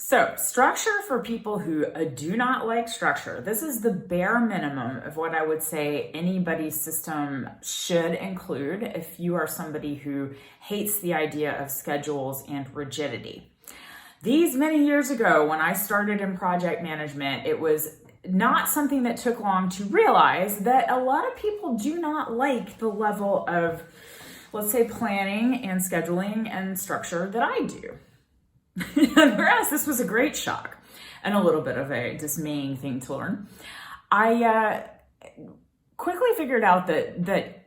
So, structure for people who do not like structure. This is the bare minimum of what I would say anybody's system should include if you are somebody who hates the idea of schedules and rigidity. These many years ago, when I started in project management, it was not something that took long to realize that a lot of people do not like the level of, let's say, planning and scheduling and structure that I do. Whereas this was a great shock and a little bit of a dismaying thing to learn. I quickly figured out that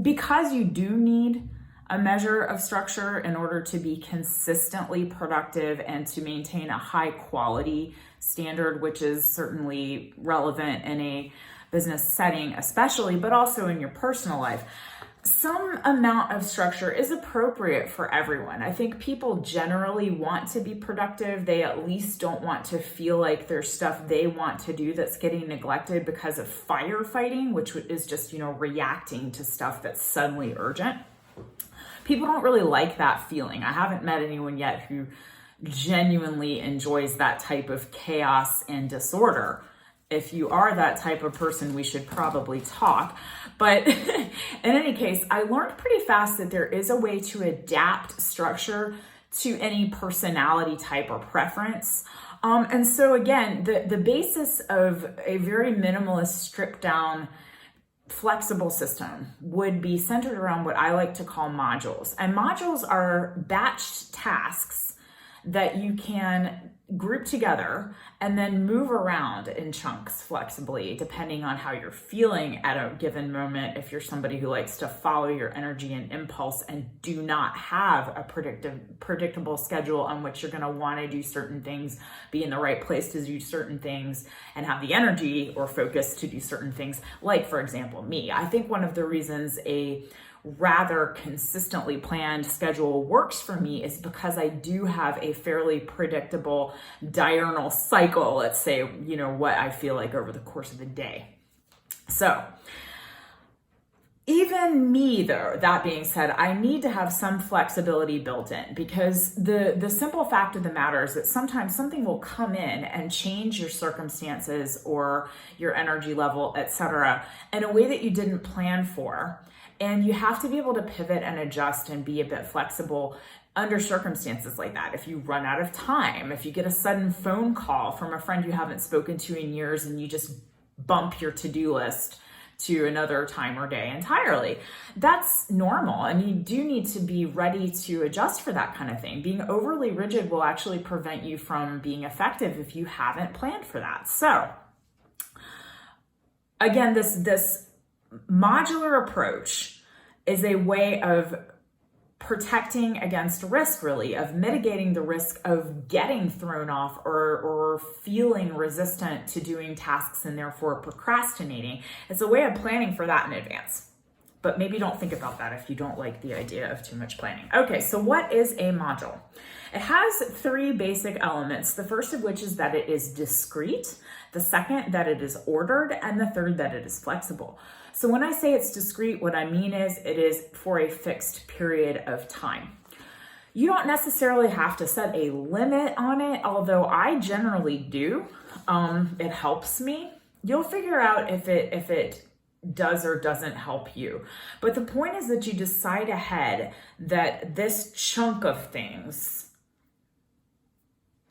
because you do need a measure of structure in order to be consistently productive and to maintain a high quality standard, which is certainly relevant in a business setting, especially, but also in your personal life, some amount of structure is appropriate for everyone. I think people generally want to be productive. They at least don't want to feel like there's stuff they want to do that's getting neglected because of firefighting, which is just, reacting to stuff that's suddenly urgent. People don't really like that feeling. I haven't met anyone yet who genuinely enjoys that type of chaos and disorder. If you are that type of person, we should probably talk. But in any case, I learned pretty fast that there is a way to adapt structure to any personality type or preference. And so again, the basis of a very minimalist, stripped down, flexible system would be centered around what I like to call modules. And modules are batched tasks that you can group together and then move around in chunks flexibly, depending on how you're feeling at a given moment. If you're somebody who likes to follow your energy and impulse and do not have a predictable schedule on which you're going to want to do certain things, be in the right place to do certain things, and have the energy or focus to do certain things, like, for example, me. I think one of the reasons a rather consistently planned schedule works for me is because I do have a fairly predictable diurnal cycle, let's say, what I feel like over the course of the day. So even me, though, that being said, I need to have some flexibility built in, because the simple fact of the matter is that sometimes something will come in and change your circumstances or your energy level, etc., in a way that you didn't plan for. And you have to be able to pivot and adjust and be a bit flexible under circumstances like that. If you run out of time, if you get a sudden phone call from a friend you haven't spoken to in years and you just bump your to-do list to another time or day entirely, that's normal. And you do need to be ready to adjust for that kind of thing. Being overly rigid will actually prevent you from being effective if you haven't planned for that. So again, this modular approach is a way of protecting against risk, really, of mitigating the risk of getting thrown off or feeling resistant to doing tasks and therefore procrastinating. It's a way of planning for that in advance. But maybe don't think about that if you don't like the idea of too much planning. Okay, so what is a module? It has three basic elements. The first of which is that it is discrete, the second that it is ordered, and the third that it is flexible. So when I say it's discrete, what I mean is it is for a fixed period of time. You don't necessarily have to set a limit on it, although I generally do. It helps me. You'll figure out if it does or doesn't help you. But the point is that you decide ahead that this chunk of things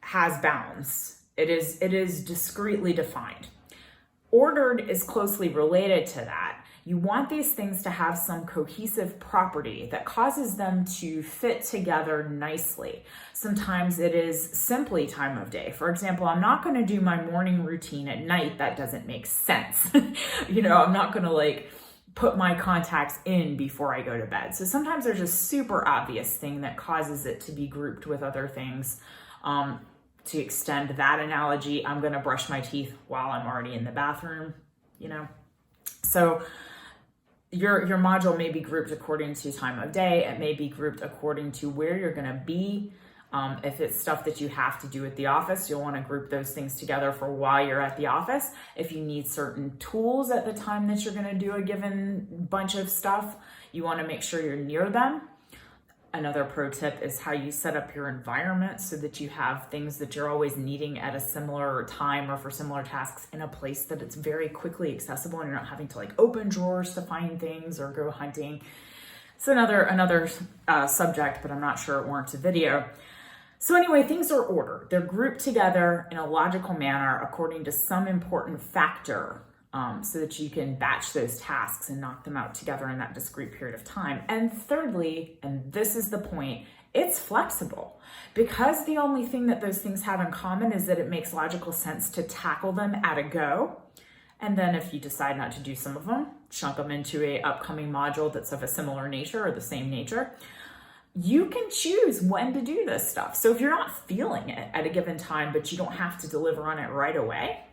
has bounds. It is discretely defined. Ordered is closely related to that. You want these things to have some cohesive property that causes them to fit together nicely. Sometimes it is simply time of day. For example, I'm not going to do my morning routine at night. That doesn't make sense. I'm not going to put my contacts in before I go to bed. So sometimes there's a super obvious thing that causes it to be grouped with other things. To extend that analogy, I'm going to brush my teeth while I'm already in the bathroom, So your module may be grouped according to time of day. It may be grouped according to where you're going to be. If it's stuff that you have to do at the office, you'll want to group those things together for while you're at the office. If you need certain tools at the time that you're going to do a given bunch of stuff, you want to make sure you're near them. Another pro tip is how you set up your environment so that you have things that you're always needing at a similar time or for similar tasks in a place that it's very quickly accessible and you're not having to like open drawers to find things or go hunting. It's another subject, but I'm not sure it warrants a video. So anyway, things are ordered. They're grouped together in a logical manner according to some important factor, so that you can batch those tasks and knock them out together in that discrete period of time. And thirdly, and this is the point, it's flexible, because the only thing that those things have in common is that it makes logical sense to tackle them at a go. And then if you decide not to do some of them, chunk them into a upcoming module that's of a similar nature or the same nature. You can choose when to do this stuff. So if you're not feeling it at a given time, but you don't have to deliver on it right away,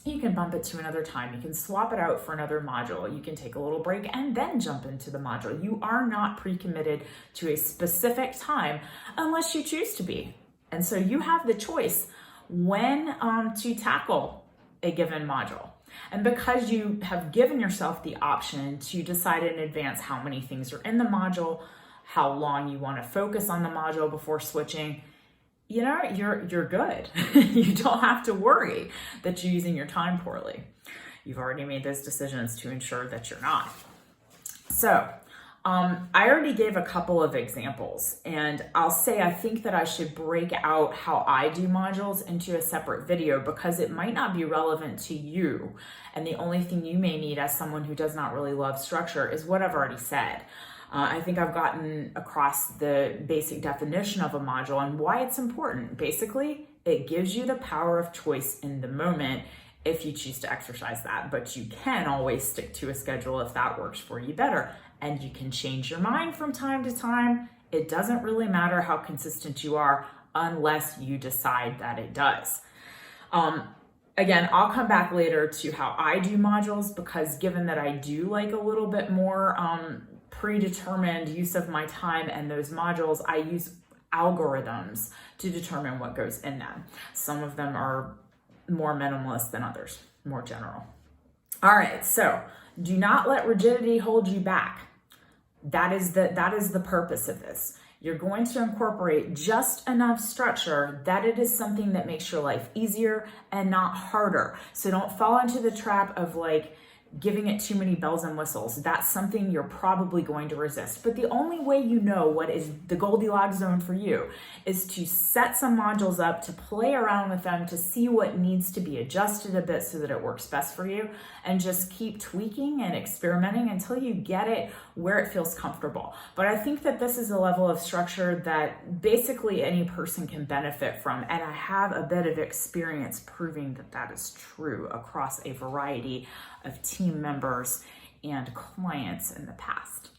you can bump it to another time. You can swap it out for another module. You can take a little break and then jump into the module. You are not pre-committed to a specific time unless you choose to be. And so you have the choice when to tackle a given module. And because you have given yourself the option to decide in advance how many things are in the module, how long you want to focus on the module before switching, you're good. You don't have to worry that you're using your time poorly. You've already made those decisions to ensure that you're not. So I already gave a couple of examples, and I'll say I think that I should break out how I do modules into a separate video because it might not be relevant to you. And the only thing you may need as someone who does not really love structure is what I've already said. I think I've gotten across the basic definition of a module and why it's important. Basically, it gives you the power of choice in the moment if you choose to exercise that, but you can always stick to a schedule if that works for you better. And you can change your mind from time to time. It doesn't really matter how consistent you are unless you decide that it does. Again, I'll come back later to how I do modules because given that I do like a little bit more predetermined use of my time and those modules, I use algorithms to determine what goes in them. Some of them are more minimalist than others, more general. All right, so do not let rigidity hold you back. That is the purpose of this. You're going to incorporate just enough structure that it is something that makes your life easier and not harder. So don't fall into the trap of like giving it too many bells and whistles. That's something you're probably going to resist. But the only way you know what is the Goldilocks zone for you is to set some modules up, to play around with them, to see what needs to be adjusted a bit so that it works best for you, and just keep tweaking and experimenting until you get it where it feels comfortable. But I think that this is a level of structure that basically any person can benefit from, and I have a bit of experience proving that that is true across a variety of team members and clients in the past.